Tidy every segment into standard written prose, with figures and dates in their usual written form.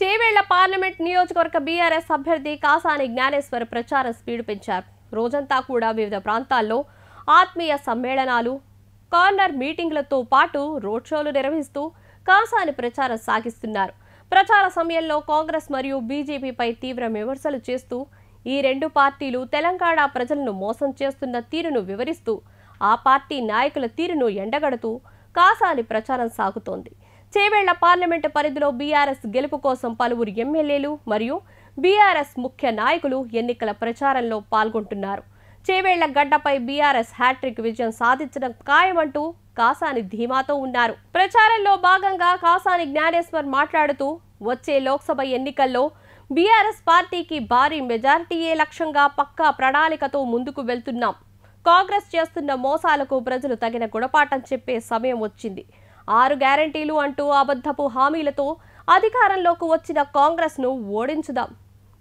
Chevella parliament నియోజకవర్గ BRS అభ్యర్థి కాసాని జ్ఞానేశ్వర్ ప్రచారం స్పీడ్ పెంచారు. రోజంతా కూడా వివిధ ప్రాంతాల్లో ఆత్మీయ సమ్మేళనాలు, కార్నర్ మీటింగ్లతో పాటు రోడ్ షోలు నిర్వహిస్తూ కాసాని ప్రచారం సాగిస్తున్నారు. ప్రచార సమయంలో కాంగ్రెస్ మరియు బీజేపీపై తీవ్ర విమర్శలు చేస్తూ ఈ రెండు పార్టీలు తెలంగాణ ప్రజలను మోసం చేస్తున్న తీరును వివరిస్తూ ఆ పార్టీ నాయకుల తీరును ఎండగడుతూ కాసాని ప్రచారం సాగుతోంది. చేవేళ్ల పార్లమెంటు పరిధిలో బీఆర్ఎస్ గెలుపు కోసం పలువురు ఎమ్మెల్యేలు మరియు బీఆర్ఎస్ ముఖ్య నాయకులు ఎన్నికల ప్రచారంలో పాల్గొంటున్నారు. చేవేళ్ల గడ్డపై బీఆర్ఎస్ హ్యాట్రిక్ విజయం సాధించడం ఖాయమంటూ కాసాని ధీమాతో ఉన్నారు. ప్రచారంలో భాగంగా కాసాని జ్ఞానేశ్వర్ మాట్లాడుతూ వచ్చే లోక్సభ ఎన్నికల్లో బీఆర్ఎస్ పార్టీకి భారీ మెజారిటీయే లక్ష్యంగా పక్కా ప్రణాళికతో ముందుకు వెళ్తున్నాం. కాంగ్రెస్ చేస్తున్న మోసాలకు ప్రజలు తగిన గుణపాఠం చెప్పే సమయం వచ్చింది. 6 గ్యారంటీలు అంటూ అబద్ధపు హామీలతో అధికారంలోకి వచ్చిన కాంగ్రెస్ను ఓడించుదాం.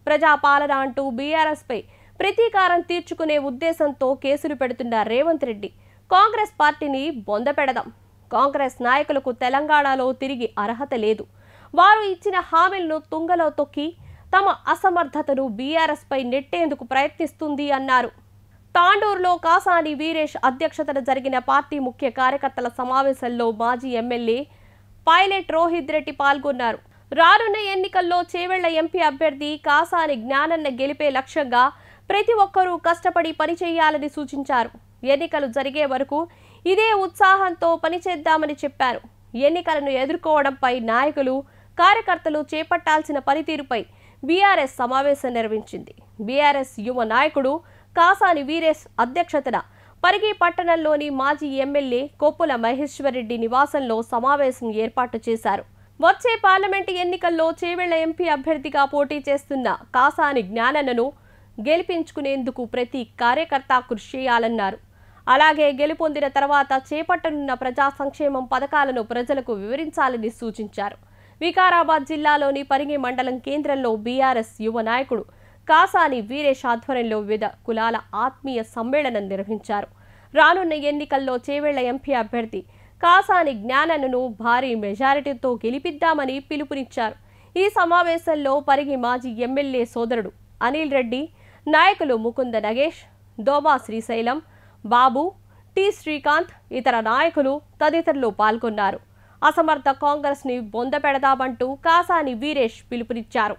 ప్రజాపాలన అంటూ బీఆర్ఎస్పై ప్రతీకారం తీర్చుకునే ఉద్దేశంతో కేసులు పెడుతున్న రేవంత్ రెడ్డి కాంగ్రెస్ పార్టీని బొందపెడదాం. కాంగ్రెస్ నాయకులకు తెలంగాణలో తిరిగి అర్హత లేదు. వారు ఇచ్చిన హామీలను తుంగలో తొక్కి తమ అసమర్థతను బీఆర్ఎస్పై నెట్టేందుకు ప్రయత్నిస్తుంది అన్నారు. తాండూరులో కాసాని వీరేష్ అధ్యక్షతన జరిగిన పార్టీ ముఖ్య కార్యకర్తల సమావేశంలో మాజీ ఎమ్మెల్యే పైలట్ రోహిత్ రెడ్డి పాల్గొన్నారు. రానున్న ఎన్నికల్లో చేవేళ్ల ఎంపీ అభ్యర్థి కాసాని జ్ఞానన్న గెలిపే లక్ష్యంగా ప్రతి ఒక్కరూ కష్టపడి పనిచేయాలని సూచించారు. ఎన్నికలు జరిగే వరకు ఇదే ఉత్సాహంతో పనిచేద్దామని చెప్పారు. ఎన్నికలను ఎదుర్కోవడంపై నాయకులు, కార్యకర్తలు చేపట్టాల్సిన పనితీరుపై బీఆర్ఎస్ సమావేశం నిర్వహించింది. బీఆర్ఎస్ యువ నాయకుడు కాసాని వీరేష్ అధ్యక్షతన పరిగి పట్టణంలోని మాజీ ఎమ్మెల్యే కొప్పుల మహేశ్వరరెడ్డి నివాసంలో సమావేశం ఏర్పాటు చేశారు. వచ్చే పార్లమెంటు ఎన్నికల్లో చేవేళ్ల ఎంపీ అభ్యర్థిగా పోటీ చేస్తున్న కాసాని జ్ఞానన్నను గెలిపించుకునేందుకు ప్రతి కార్యకర్త కృషి చేయాలన్నారు. అలాగే గెలుపొందిన తర్వాత చేపట్టనున్న ప్రజా సంక్షేమం పథకాలను ప్రజలకు వివరించాలని సూచించారు. వికారాబాద్ జిల్లాలోని పరిగి మండలం కేంద్రంలో బీఆర్ఎస్ యువ నాయకుడు కాసాని వీరేష్ ఆధ్వర్యంలో వివిధ కులాల ఆత్మీయ సమ్మేళనం నిర్వహించారు. రానున్న ఎన్నికల్లో చేవేళ్ల ఎంపీ అభ్యర్థి కాసాని జ్ఞానన్నను భారీ మెజారిటీతో గెలిపిద్దామని పిలుపునిచ్చారు. ఈ సమావేశంలో పరిగి మాజీ ఎమ్మెల్యే సోదరుడు అనిల్ రెడ్డి, నాయకులు ముకుంద నగేష్, దోమా శ్రీశైలం, బాబు, టి శ్రీకాంత్, ఇతర నాయకులు తదితరులు పాల్గొన్నారు. అసమర్థ కాంగ్రెస్ ని బొందపెడదామంటూ కాసాని వీరేష్ పిలుపునిచ్చారు.